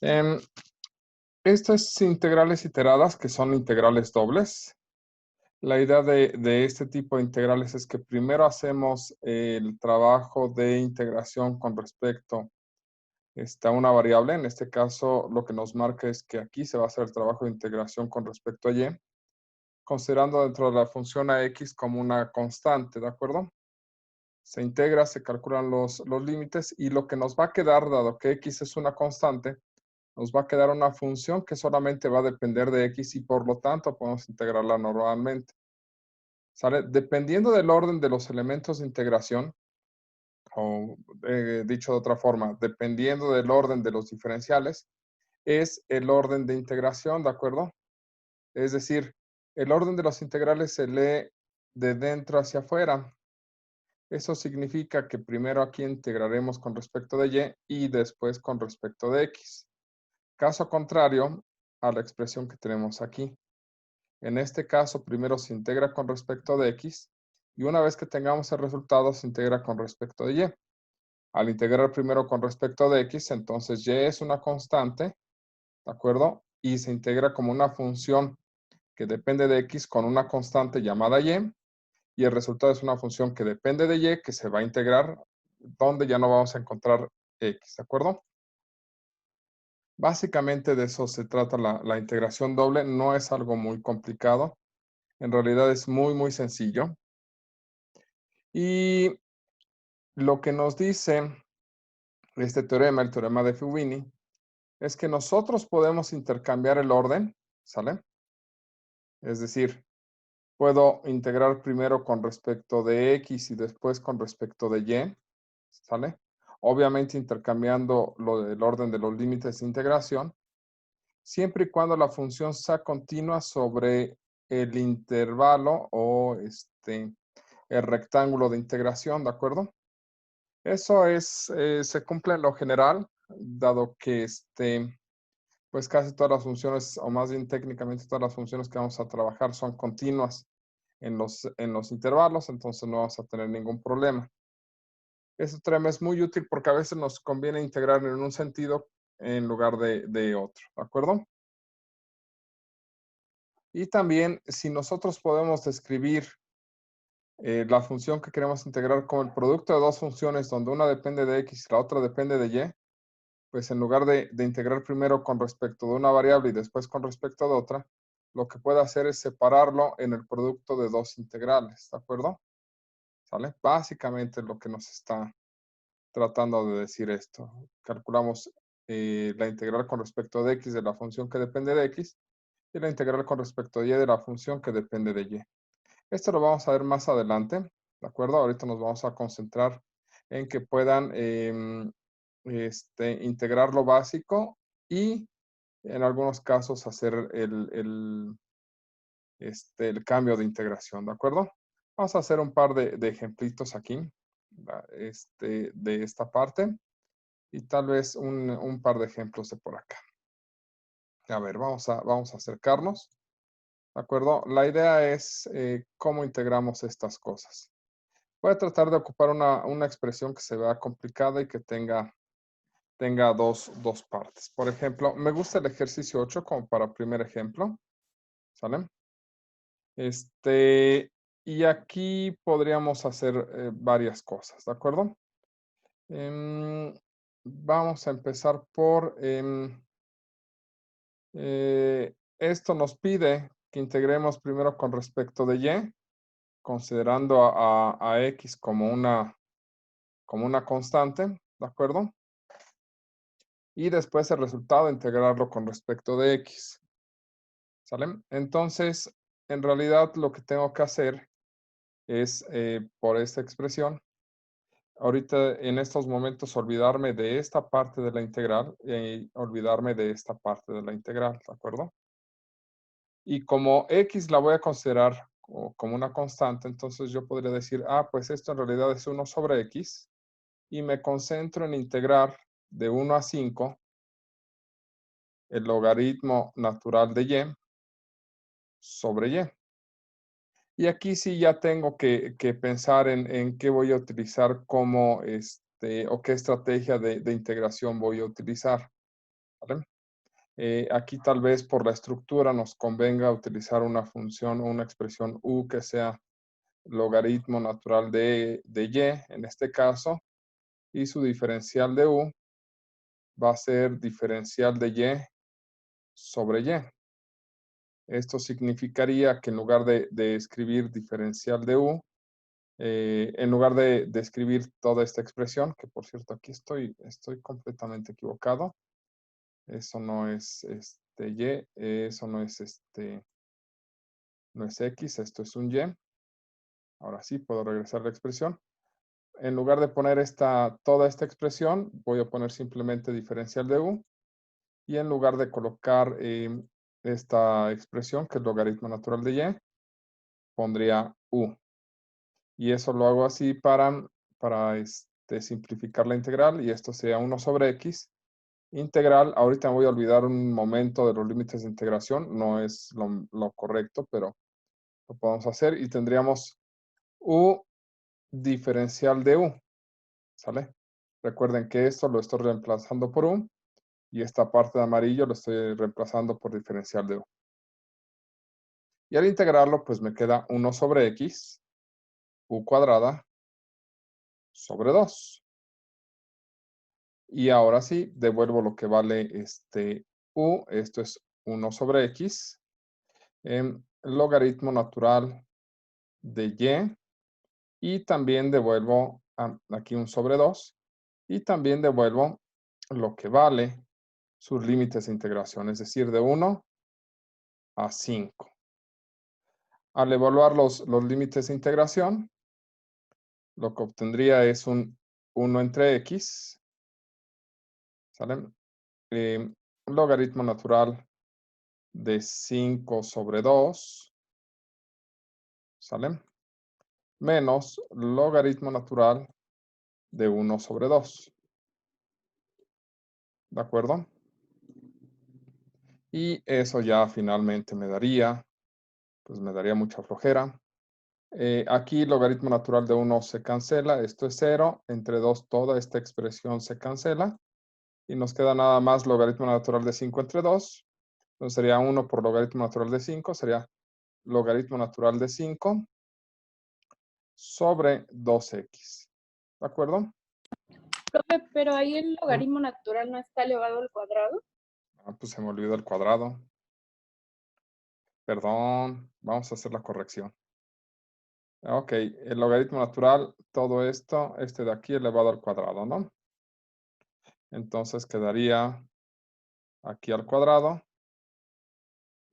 Em, Estas integrales iteradas, que son integrales dobles, la idea de este tipo de integrales es que primero hacemos el trabajo de integración con respecto a una variable. En este caso, lo que nos marca es que aquí se va a hacer el trabajo de integración con respecto a y, considerando dentro de la función ax como una constante, ¿de acuerdo? Se integra, se calculan los límites y lo que nos va a quedar, dado que x es una constante, nos va a quedar una función que solamente va a depender de x y por lo tanto podemos integrarla normalmente. ¿Sale? Dependiendo del orden de los elementos de integración, o dicho de otra forma, dependiendo del orden de los diferenciales, es el orden de integración, ¿de acuerdo? Es decir, el orden de los integrales se lee de dentro hacia afuera. Eso significa que primero aquí integraremos con respecto de y después con respecto de x. Caso contrario a la expresión que tenemos aquí. En este caso, primero se integra con respecto de x y una vez que tengamos el resultado, se integra con respecto de y. Al integrar primero con respecto de x, entonces y es una constante, ¿de acuerdo? Y se integra como una función que depende de x con una constante llamada y el resultado es una función que depende de y, que se va a integrar, donde ya no vamos a encontrar x, ¿de acuerdo? Básicamente de eso se trata la integración doble, no es algo muy complicado, en realidad es muy, muy sencillo. Y lo que nos dice este teorema, el teorema de Fubini, es que nosotros podemos intercambiar el orden, ¿sale? Es decir, puedo integrar primero con respecto de x y después con respecto de y, ¿sale? Obviamente intercambiando el orden de los límites de integración, siempre y cuando la función sea continua sobre el intervalo o el rectángulo de integración, ¿de acuerdo? Eso se cumple en lo general, dado que pues casi todas las funciones, o más bien técnicamente todas las funciones que vamos a trabajar son continuas en los intervalos, entonces no vamos a tener ningún problema. Este teorema es muy útil porque a veces nos conviene integrar en un sentido en lugar de otro, ¿de acuerdo? Y también, si nosotros podemos describir la función que queremos integrar como el producto de dos funciones donde una depende de x y la otra depende de y, pues en lugar de integrar primero con respecto de una variable y después con respecto de otra, lo que puede hacer es separarlo en el producto de dos integrales, ¿de acuerdo? ¿Sale? Básicamente lo que nos está tratando de decir esto. Calculamos la integral con respecto de x de la función que depende de x y la integral con respecto de y de la función que depende de y. Esto lo vamos a ver más adelante, ¿de acuerdo? Ahorita nos vamos a concentrar en que puedan integrar lo básico y en algunos casos hacer el cambio de integración, ¿de acuerdo? Vamos a hacer un par de ejemplitos aquí de esta parte y tal vez un par de ejemplos de por acá. A ver, vamos a acercarnos, ¿de acuerdo? La idea es cómo integramos estas cosas. Voy a tratar de ocupar una expresión que se vea complicada y que tenga dos partes. Por ejemplo, me gusta el ejercicio 8 como para primer ejemplo, ¿sale? Y aquí podríamos hacer varias cosas, ¿de acuerdo? Vamos a empezar por, esto nos pide que integremos primero con respecto de y, considerando a x como una constante, ¿de acuerdo? Y después el resultado integrarlo con respecto de x, ¿sale? Entonces, en realidad lo que tengo que hacer es, por esta expresión, ahorita en estos momentos olvidarme de esta parte de la integral y olvidarme de esta parte de la integral, ¿de acuerdo? Y como x la voy a considerar como una constante, entonces yo podría decir, pues esto en realidad es 1 sobre x, y me concentro en integrar de 1 a 5 el logaritmo natural de y sobre y. Y aquí sí ya tengo que pensar en qué voy a utilizar como, o qué estrategia de integración voy a utilizar. ¿vale? Aquí tal vez por la estructura nos convenga utilizar una función o una expresión u que sea logaritmo natural de y, en este caso, y su diferencial de u va a ser diferencial de y sobre y. Esto significaría que en lugar de escribir diferencial de u, en lugar de escribir toda esta expresión, que por cierto aquí estoy completamente equivocado, eso no es y, eso no es no es x, esto es un y. Ahora sí puedo regresar la expresión. En lugar de poner toda esta expresión, voy a poner simplemente diferencial de u. Y en lugar de colocar esta expresión, que es logaritmo natural de y, pondría u. Y eso lo hago así para simplificar la integral, y esto sea 1 sobre x. Integral, ahorita me voy a olvidar un momento de los límites de integración, no es lo correcto, pero lo podemos hacer, y tendríamos u diferencial de u, ¿sale? Recuerden que esto lo estoy reemplazando por u, y esta parte de amarillo lo estoy reemplazando por diferencial de u. Y al integrarlo, pues me queda 1 sobre x, u cuadrada, sobre 2. Y ahora sí, devuelvo lo que vale u, esto es 1 sobre x, en logaritmo natural de y también devuelvo aquí un sobre 2, y también devuelvo lo que vale sus límites de integración, es decir, de 1 a 5. Al evaluar los límites de integración, lo que obtendría es un 1 entre x, ¿sale? Logaritmo natural de 5 sobre 2, ¿sale? Menos logaritmo natural de 1 sobre 2. ¿De acuerdo? Y eso ya finalmente pues me daría mucha flojera. Aquí logaritmo natural de 1 se cancela, esto es 0, entre 2 toda esta expresión se cancela, y nos queda nada más logaritmo natural de 5 entre 2, entonces sería 1 por logaritmo natural de 5, sería logaritmo natural de 5 sobre 2x. ¿De acuerdo? Profe, pero ahí el Mm, logaritmo natural no está elevado al cuadrado. pues se me olvidó el cuadrado. Perdón, vamos a hacer la corrección. Ok, el logaritmo natural, todo esto, de aquí elevado al cuadrado, ¿no? Entonces quedaría aquí al cuadrado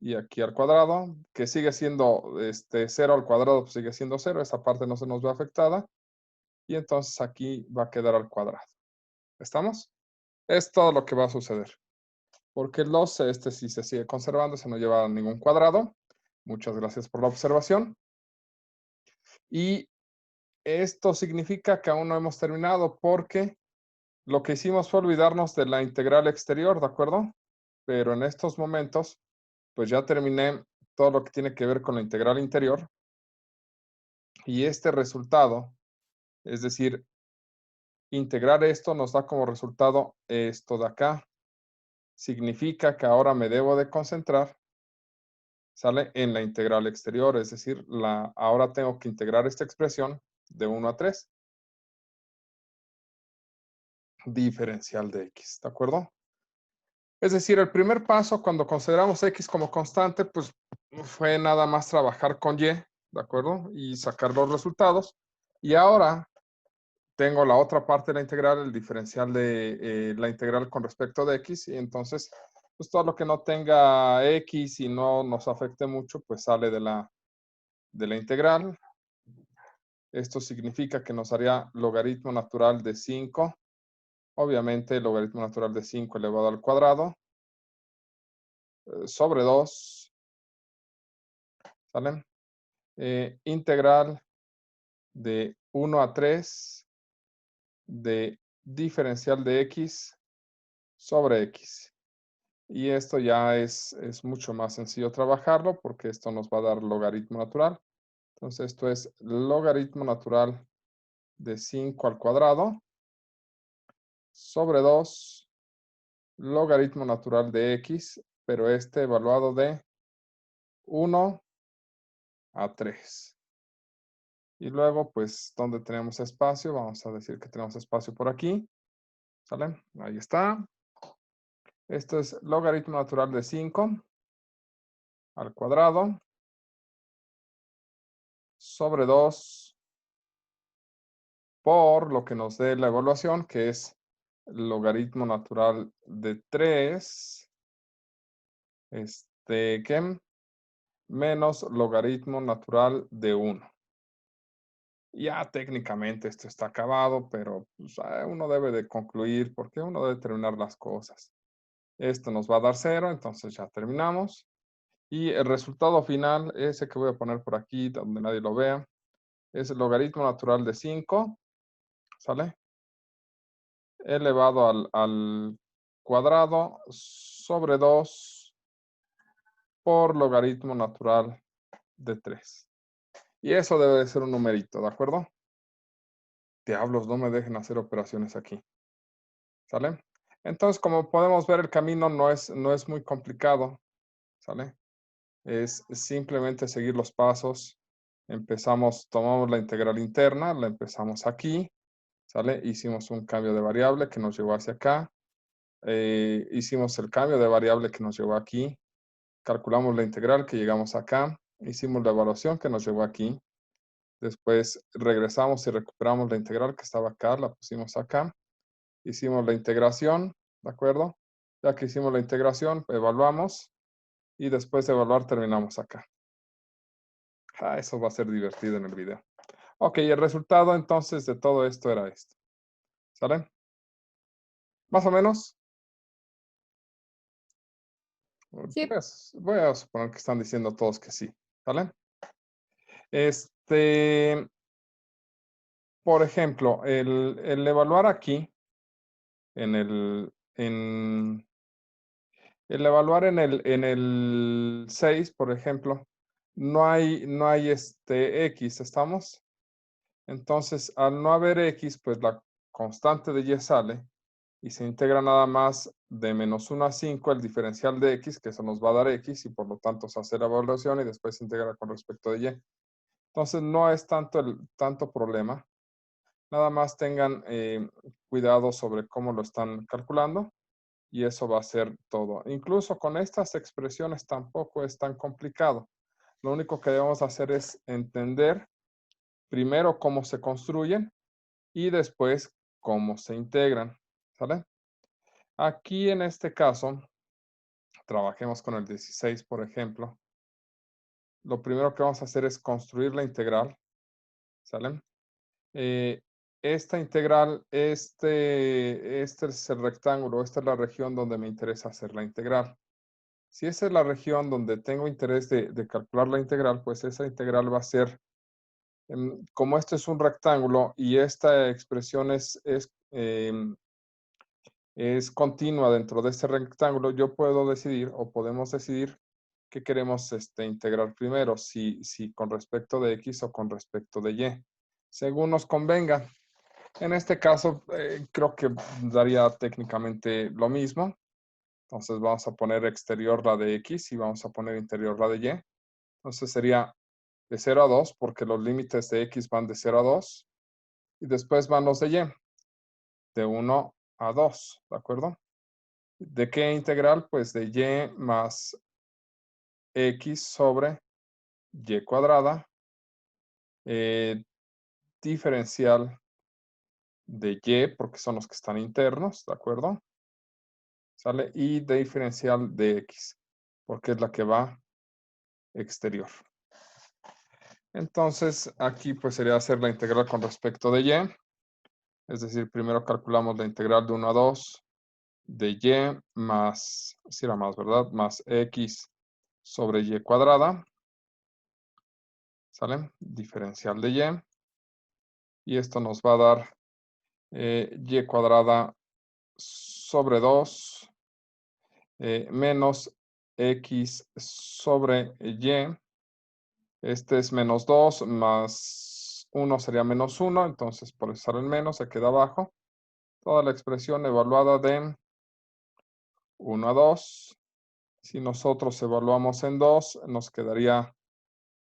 y aquí al cuadrado, que sigue siendo 0 al cuadrado, pues sigue siendo 0, esa parte no se nos ve afectada, y entonces aquí va a quedar al cuadrado. ¿Estamos? Es todo lo que va a suceder. Porque el 2, sí se sigue conservando, se no lleva ningún cuadrado. Muchas gracias por la observación. Y esto significa que aún no hemos terminado porque lo que hicimos fue olvidarnos de la integral exterior, ¿de acuerdo? Pero en estos momentos, pues ya terminé todo lo que tiene que ver con la integral interior. Y este resultado, es decir, integrar esto nos da como resultado esto de acá. Significa que ahora me debo de concentrar, ¿sale? En la integral exterior, es decir, ahora tengo que integrar esta expresión de 1 a 3. Diferencial de x, ¿de acuerdo? Es decir, el primer paso cuando consideramos x como constante, pues fue nada más trabajar con y, ¿de acuerdo? Y sacar los resultados. Y ahora tengo la otra parte de la integral, el diferencial de la integral con respecto de x, y entonces, pues todo lo que no tenga x y no nos afecte mucho, pues sale de la integral. Esto significa que nos haría logaritmo natural de 5, obviamente logaritmo natural de 5 elevado al cuadrado, sobre 2, ¿sale? Integral de 1 a 3 de diferencial de x sobre x. Y esto ya es mucho más sencillo trabajarlo porque esto nos va a dar logaritmo natural. Entonces esto es logaritmo natural de 5 al cuadrado sobre 2 logaritmo natural de x, pero este evaluado de 1 a 3. Y luego, pues, donde tenemos espacio, vamos a decir que tenemos espacio por aquí. ¿Sale? Ahí está. Esto es logaritmo natural de 5 al cuadrado sobre 2 por lo que nos dé la evaluación, que es logaritmo natural de 3, ¿qué? Menos logaritmo natural de 1. Ya técnicamente esto está acabado, pero pues, uno debe de concluir porque uno debe terminar las cosas. Esto nos va a dar 0, entonces ya terminamos. Y el resultado final, ese que voy a poner por aquí, donde nadie lo vea, es el logaritmo natural de 5, ¿sale? Elevado al cuadrado sobre 2 por logaritmo natural de 3. Y eso debe de ser un numerito, ¿de acuerdo? Diablos, no me dejen hacer operaciones aquí. ¿Sale? Entonces, como podemos ver, el camino no es muy complicado, ¿sale? Es simplemente seguir los pasos. Tomamos la integral interna, la empezamos aquí, ¿sale? Hicimos un cambio de variable que nos llevó hacia acá. Hicimos el cambio de variable que nos llevó aquí. Calculamos la integral que llegamos acá. Hicimos la evaluación que nos llevó aquí. Después regresamos y recuperamos la integral que estaba acá, la pusimos acá. Hicimos la integración, ¿de acuerdo? Ya que hicimos la integración, evaluamos y después de evaluar terminamos acá. Eso va a ser divertido en el video. Ok, el resultado entonces de todo esto era esto. ¿Sale? Más o menos. Sí, Voy a suponer que están diciendo todos que sí. ¿Sale? Por ejemplo, el evaluar aquí, el evaluar en el 6, por ejemplo, no hay X, ¿estamos? Entonces, al no haber X, pues la constante de Y sale y se integra nada más de menos 1 a 5 el diferencial de X, que eso nos va a dar X y por lo tanto se hace la evaluación y después se integra con respecto de Y. Entonces, no es tanto problema. Nada más tengan cuidado sobre cómo lo están calculando y eso va a ser todo. Incluso con estas expresiones tampoco es tan complicado. Lo único que debemos hacer es entender primero cómo se construyen y después cómo se integran. ¿Sale? Aquí en este caso, trabajemos con el 16, por ejemplo. Lo primero que vamos a hacer es construir la integral. ¿Sale? Esta integral, este es el rectángulo, esta es la región donde me interesa hacer la integral. Si esa es la región donde tengo interés de calcular la integral, pues esa integral va a ser, como este es un rectángulo y esta expresión es continua dentro de este rectángulo, yo puedo decidir o podemos decidir qué queremos integrar primero, si con respecto de X o con respecto de Y, según nos convenga. En este caso, creo que daría técnicamente lo mismo. Entonces vamos a poner exterior la de X y vamos a poner interior la de Y. Entonces sería de 0 a 2 porque los límites de X van de 0 a 2 y después van los de Y, de 1 a 2, ¿de acuerdo? ¿De qué integral? Pues de Y más X sobre Y cuadrada, diferencial de Y, porque son los que están internos, ¿de acuerdo? ¿Sale? Y de diferencial de X, porque es la que va exterior. Entonces, aquí pues sería hacer la integral con respecto de Y. Es decir, primero calculamos la integral de 1 a 2 de Y más, si era más, ¿verdad? Más X sobre Y cuadrada. ¿Sale? Diferencial de Y. Y esto nos va a dar Y cuadrada sobre 2 menos X sobre Y. Este es menos 2 más 1 sería menos 1. Entonces, por estar en menos, se queda abajo. Toda la expresión evaluada de 1 a 2. Si nosotros evaluamos en 2, nos quedaría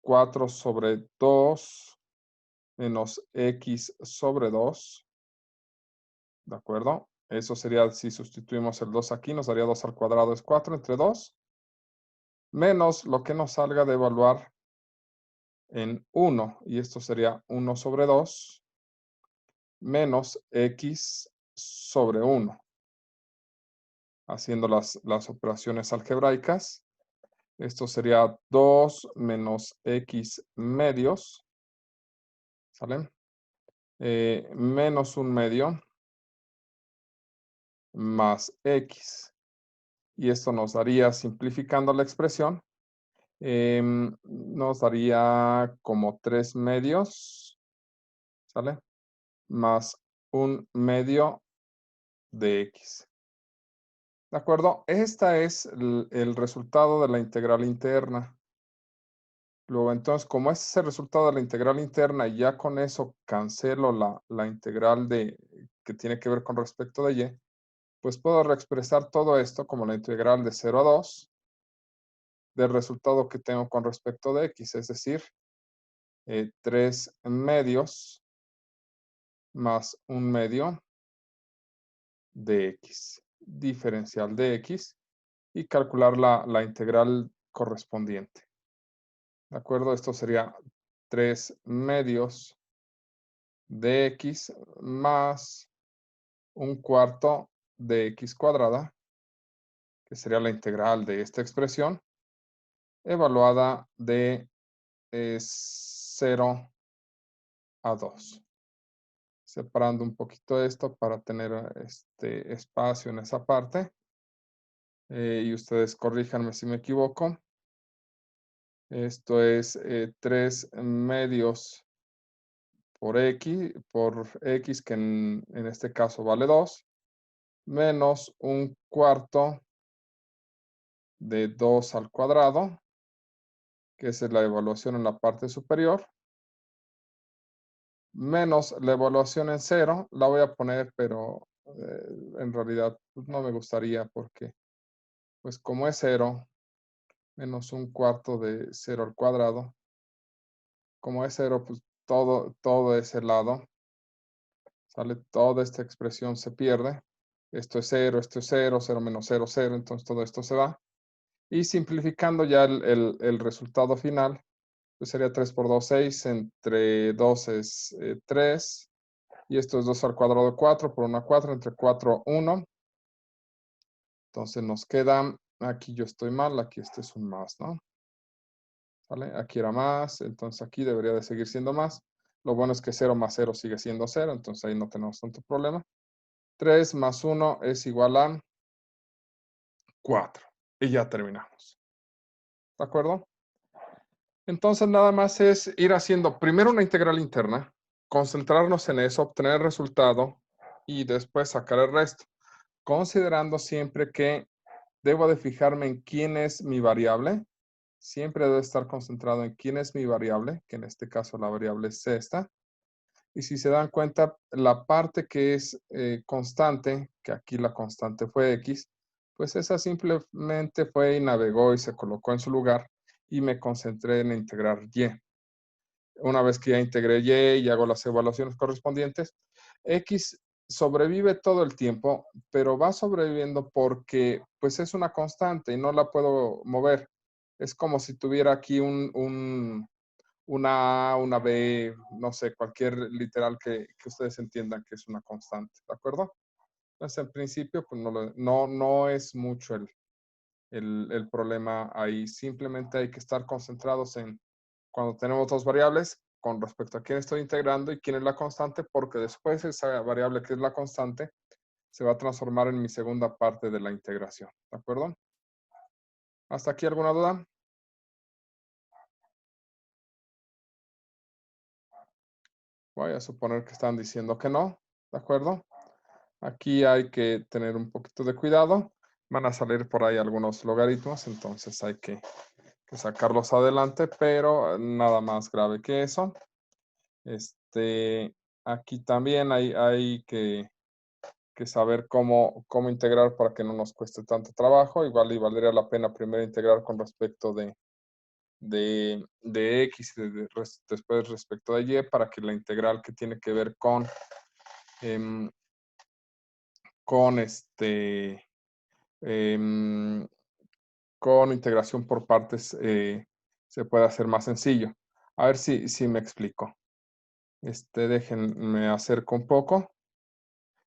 4 sobre 2 menos x sobre 2. ¿De acuerdo? Eso sería, si sustituimos el 2 aquí, nos daría 2 al cuadrado es 4 entre 2. Menos lo que nos salga de evaluar en 1. Y esto sería 1 sobre 2 menos x sobre 1. Haciendo las operaciones algebraicas. Esto sería 2 menos x medios. ¿Sale? Menos 1 medio más x. Y esto nos daría, simplificando la expresión, nos daría como 3 medios, ¿sale? Más 1 medio de x. ¿De acuerdo? Este es el resultado de la integral interna. Luego, entonces, como este es el resultado de la integral interna y ya con eso cancelo la integral que tiene que ver con respecto de y, pues puedo reexpresar todo esto como la integral de 0 a 2 del resultado que tengo con respecto de x, es decir, 3 medios más 1 medio de x, diferencial de x, y calcular la integral correspondiente. ¿De acuerdo? Esto sería 3 medios de x más 1/4 de x cuadrada, que sería la integral de esta expresión, evaluada de 0 a 2. Separando un poquito esto para tener este espacio en esa parte. Y ustedes corríjanme si me equivoco. Esto es 3 medios por x, que en este caso vale 2, menos 1/4 de 2 al cuadrado, que es la evaluación en la parte superior, menos la evaluación en 0, la voy a poner, pero en realidad pues, no me gustaría porque, pues como es 0, menos 1/4 de 0 al cuadrado, como es 0, pues todo ese lado, ¿sale? Toda esta expresión se pierde. Esto es 0, esto es 0, 0 menos 0, 0, entonces todo esto se va. Y simplificando ya el resultado final, pues sería 3 por 2, 6, entre 2 es 3, y esto es 2 al cuadrado 4, por 1 a 4, entre 4, 1. Entonces nos queda, aquí yo estoy mal, aquí este es un más, ¿no? ¿Vale? Aquí era más, entonces aquí debería de seguir siendo más. Lo bueno es que 0 más 0 sigue siendo 0, entonces ahí no tenemos tanto problema. 3 más 1 es igual a 4. Y ya terminamos. ¿De acuerdo? Entonces nada más es ir haciendo primero una integral interna, concentrarnos en eso, obtener el resultado y después sacar el resto, considerando siempre que debo de fijarme en quién es mi variable. Siempre debo estar concentrado en quién es mi variable, que en este caso la variable es esta. Y si se dan cuenta, la parte que es constante, que aquí la constante fue x, pues esa simplemente fue y navegó y se colocó en su lugar y me concentré en integrar y. Una vez que ya integré y hago las evaluaciones correspondientes, x sobrevive todo el tiempo, pero va sobreviviendo porque pues es una constante y no la puedo mover. Es como si tuviera aquí una A, una B, no sé, cualquier literal que ustedes entiendan que es una constante, ¿de acuerdo? Entonces, en principio, pues no es mucho el problema ahí. Simplemente hay que estar concentrados en cuando tenemos dos variables con respecto a quién estoy integrando y quién es la constante, porque después esa variable que es la constante se va a transformar en mi segunda parte de la integración, ¿de acuerdo? ¿Hasta aquí alguna duda? Voy a suponer que están diciendo que no, ¿de acuerdo? Aquí hay que tener un poquito de cuidado. Van a salir por ahí algunos logaritmos, entonces hay que sacarlos adelante, pero nada más grave que eso. Aquí también hay que que saber cómo integrar para que no nos cueste tanto trabajo. Igual y valdría la pena primero integrar con respecto de X y después respecto de Y para que la integral que tiene que ver em, con em, con integración por partes se pueda hacer más sencillo. A ver si me explico. Déjenme acerco un poco.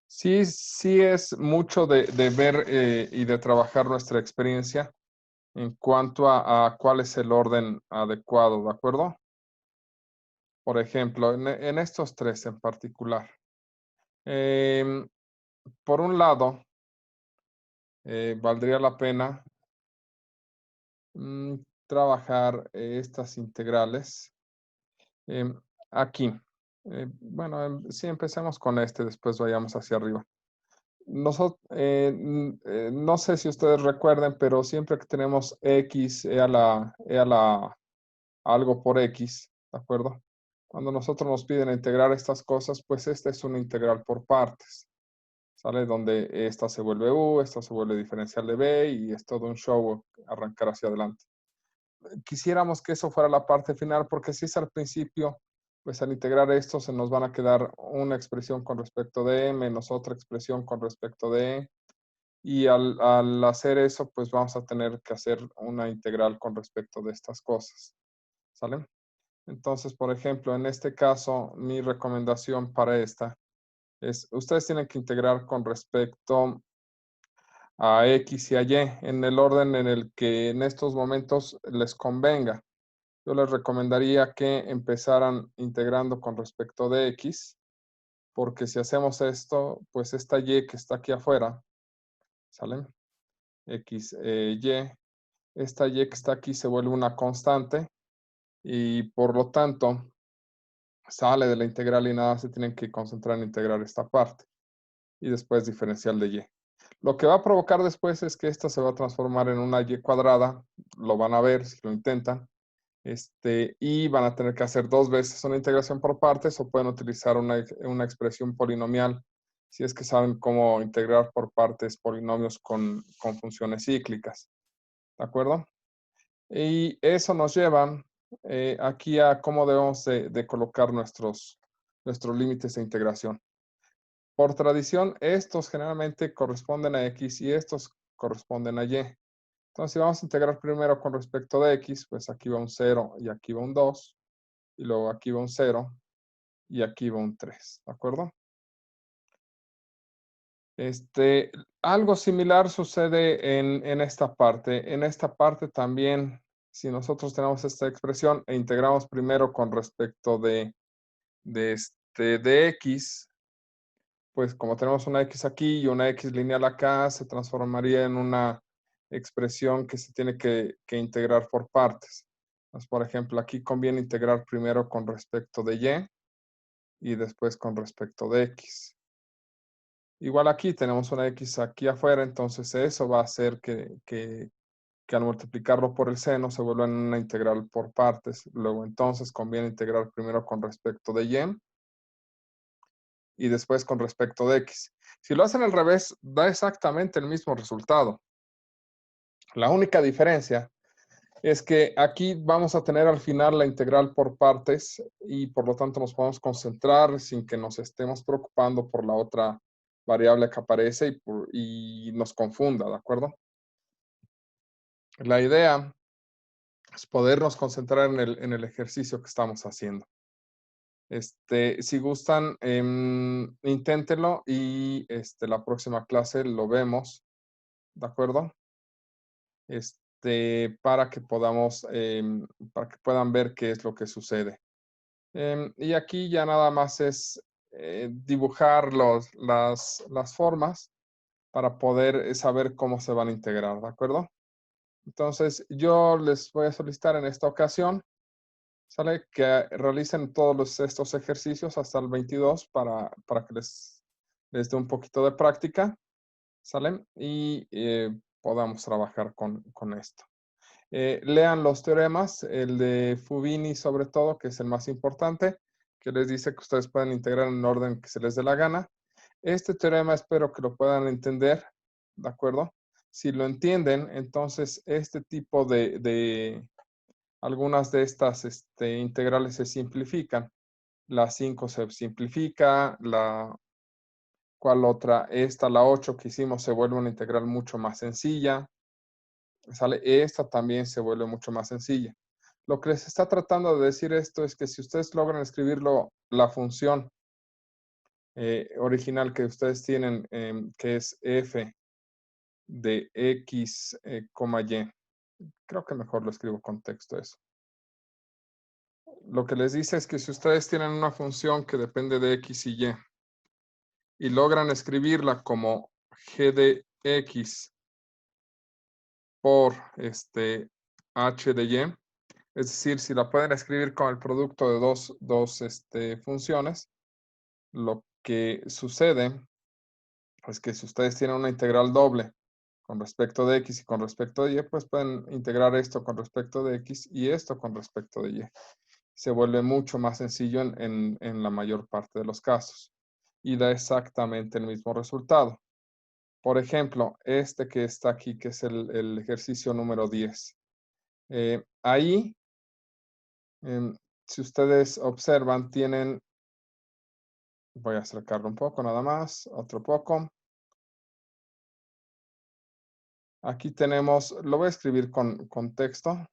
Sí, sí es mucho de ver y de trabajar nuestra experiencia en cuanto a cuál es el orden adecuado, ¿de acuerdo? Por ejemplo, en estos tres en particular. Em, por un lado, valdría la pena trabajar estas integrales aquí. Bueno, sí, empecemos con después vayamos hacia arriba. No sé si ustedes recuerden, pero siempre que tenemos x, e a la algo por x, ¿de acuerdo? Cuando nosotros nos piden integrar estas cosas, pues esta es una integral por partes, ¿sale? Donde esta se vuelve u, esta se vuelve diferencial de b y es todo un show arrancar hacia adelante. Quisiéramos que eso fuera la parte final, porque si es al principio, pues al integrar esto se nos van a quedar una expresión con respecto de menos otra expresión con respecto de e, y al hacer eso, pues vamos a tener que hacer una integral con respecto de estas cosas, ¿sale? Entonces, por ejemplo, en este caso, mi recomendación para esta es, ustedes tienen que integrar con respecto a X y a Y en el orden en el que en estos momentos les convenga. Yo les recomendaría que empezaran integrando con respecto de X, porque si hacemos esto, pues esta Y que está aquí afuera, ¿sale? X, Y, esta Y que está aquí se vuelve una constante y por lo tanto sale de la integral y nada, se tienen que concentrar en integrar esta parte y después diferencial de Y. Lo que va a provocar después es que esta se va a transformar en una Y cuadrada, lo van a ver si lo intentan, y van a tener que hacer dos veces una integración por partes o pueden utilizar una expresión polinomial si es que saben cómo integrar por partes polinomios con funciones cíclicas. ¿De acuerdo? Y eso nos lleva aquí a cómo debemos de colocar nuestros límites de integración. Por tradición, estos generalmente corresponden a X y estos corresponden a Y. Entonces, si vamos a integrar primero con respecto de X, pues aquí va un 0 y aquí va un 2. Y luego aquí va un 0 y aquí va un 3. ¿De acuerdo? Algo similar sucede en esta parte. En esta parte también, si nosotros tenemos esta expresión e integramos primero con respecto de X, pues como tenemos una X aquí y una X lineal acá, se transformaría en una expresión que se tiene que integrar por partes. Entonces, por ejemplo, aquí conviene integrar primero con respecto de Y después con respecto de X. Igual aquí tenemos una X aquí afuera, entonces eso va a hacer que al multiplicarlo por el seno se vuelva en una integral por partes. Luego entonces conviene integrar primero con respecto de y después con respecto de X. Si lo hacen al revés, da exactamente el mismo resultado. La única diferencia es que aquí vamos a tener al final la integral por partes y por lo tanto nos podemos concentrar sin que nos estemos preocupando por la otra variable que aparece y nos confunda, ¿de acuerdo? La idea es podernos concentrar en el ejercicio que estamos haciendo. Si gustan, inténtenlo y la próxima clase lo vemos, ¿de acuerdo? Para que podamos, para que puedan ver qué es lo que sucede. Y aquí ya nada más es dibujar las formas para poder saber cómo se van a integrar, ¿de acuerdo? Entonces, yo les voy a solicitar en esta ocasión, ¿sale? Que realicen todos estos ejercicios hasta el 22 para que les dé un poquito de práctica, ¿sale? Y podamos trabajar con esto. Lean los teoremas, el de Fubini sobre todo, que es el más importante, que les dice que ustedes pueden integrar en orden que se les dé la gana. Este teorema espero que lo puedan entender, ¿de acuerdo? Si lo entienden, entonces este tipo de algunas de estas integrales se simplifican. La 5 se simplifica, ¿cuál otra? Esta, la 8 que hicimos, se vuelve una integral mucho más sencilla. ¿Sale? Esta también se vuelve mucho más sencilla. Lo que les está tratando de decir esto es que si ustedes logran escribirlo, la función original que ustedes tienen, que es f de x, y, creo que mejor lo escribo con texto eso. Lo que les dice es que si ustedes tienen una función que depende de x y logran escribirla como g de x por h de y, es decir, si la pueden escribir con el producto de dos funciones, lo que sucede es que si ustedes tienen una integral doble con respecto de x y con respecto de y, pues pueden integrar esto con respecto de x y esto con respecto de y. Se vuelve mucho más sencillo en la mayor parte de los casos y da exactamente el mismo resultado. Por ejemplo, este que está aquí, que es el ejercicio número 10. Ahí, si ustedes observan, tienen, voy a acercarlo un poco nada más, otro poco. Aquí tenemos, lo voy a escribir con texto,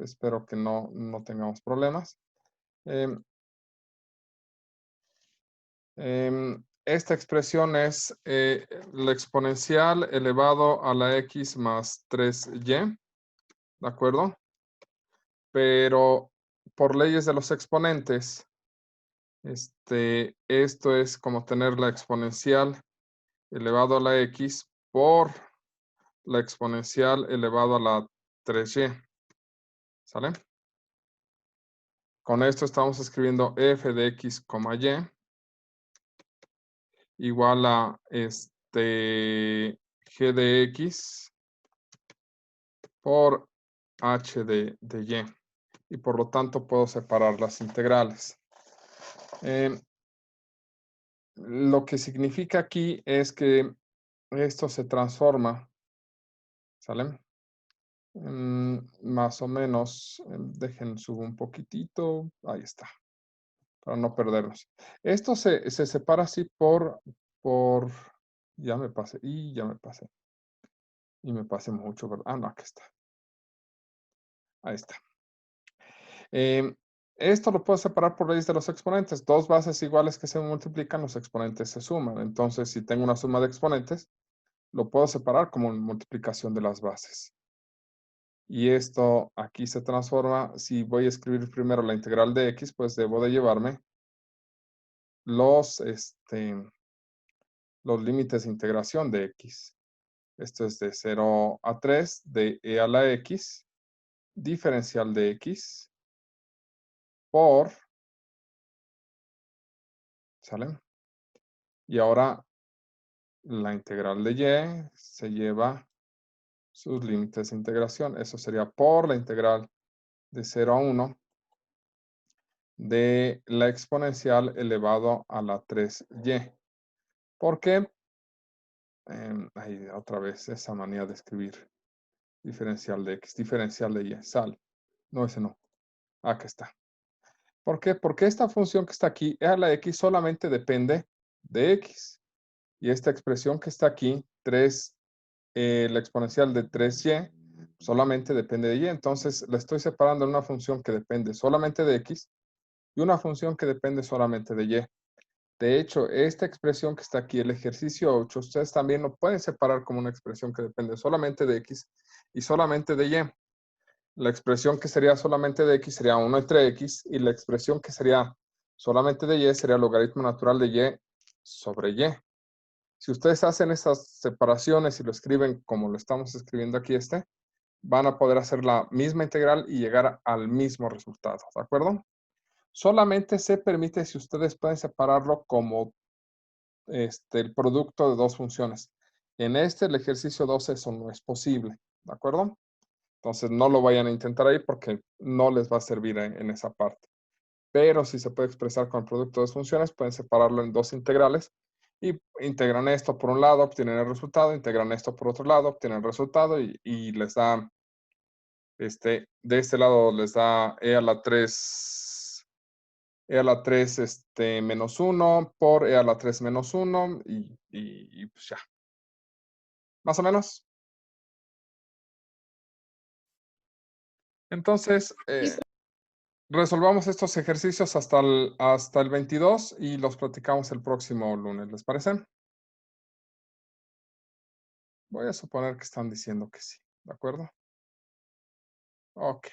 espero que no tengamos problemas. Esta expresión es la exponencial elevado a la x más 3y, ¿de acuerdo? Pero por leyes de los exponentes, esto es como tener la exponencial elevado a la x por la exponencial elevado a la 3y, ¿sale? Con esto estamos escribiendo f de x, y igual a g de x por h de y. Y por lo tanto puedo separar las integrales. Lo que significa aquí es que esto se transforma, ¿sale? Más o menos, dejen subo un poquitito, ahí está, para no perdernos. Esto se separa así ya me pasé, ya me pasé. Y me pasé mucho, ¿verdad? Ah, no, aquí está. Ahí está. Esto lo puedo separar por leyes de los exponentes. Dos bases iguales que se multiplican, los exponentes se suman. Entonces, si tengo una suma de exponentes, lo puedo separar como multiplicación de las bases. Y esto aquí se transforma. Si voy a escribir primero la integral de x, pues debo de llevarme los límites de integración de x. Esto es de 0 a 3 de e a la x, diferencial de x, por, ¿sale? Y ahora la integral de y se lleva sus límites de integración. Eso sería por la integral de 0 a 1 de la exponencial elevado a la 3y. ¿Por qué? Ahí otra vez esa manía de escribir diferencial de x, diferencial de y, sal. No, ese no. Acá está. ¿Por qué? Porque esta función que está aquí, e a la x, solamente depende de x. Y esta expresión que está aquí, la exponencial de 3y, solamente depende de y. Entonces, la estoy separando en una función que depende solamente de x y una función que depende solamente de y. De hecho, esta expresión que está aquí, el ejercicio 8, ustedes también lo pueden separar como una expresión que depende solamente de x y solamente de y. La expresión que sería solamente de x sería 1 entre x y la expresión que sería solamente de y sería el logaritmo natural de y sobre y. Si ustedes hacen esas separaciones y lo escriben como lo estamos escribiendo aquí van a poder hacer la misma integral y llegar al mismo resultado, ¿de acuerdo? Solamente se permite si ustedes pueden separarlo como el producto de dos funciones. En el ejercicio 12, eso no es posible, ¿de acuerdo? Entonces no lo vayan a intentar ahí porque no les va a servir en esa parte. Pero si se puede expresar con el producto de dos funciones, pueden separarlo en dos integrales Y integran esto por un lado, obtienen el resultado, integran esto por otro lado, obtienen el resultado y les da, de este lado les da e a la 3 menos 1 por e a la 3 menos 1 y pues ya, más o menos. Entonces, Sí, resolvamos estos ejercicios hasta el 22 y los platicamos el próximo lunes, ¿les parece? Voy a suponer que están diciendo que sí, ¿de acuerdo? Ok.